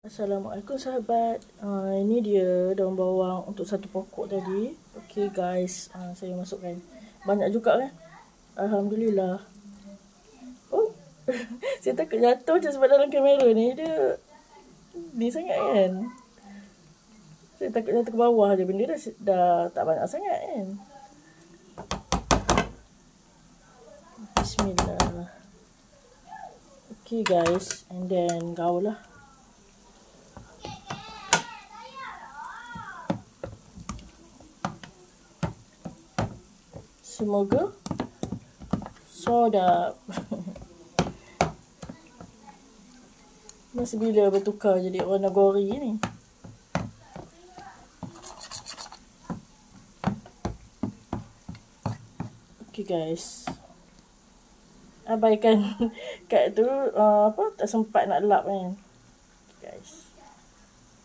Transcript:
Assalamualaikum sahabat. Ini dia daun bawang untuk satu pokok tadi. Okey guys, saya masukkan. Banyak juga kan? Alhamdulillah. Oh, saya takut jatuh je sebab dalam kamera ni dia ni sangat kan. Saya takut jatuh ke bawah je. Benda dah tak banyak sangat kan. Bismillah. Okay guys, and then gaul lah. Semoga sedap. Masa bila bertukar jadi warna gori ni. Okay guys, abaikan kat tu tak sempat nak lap kan.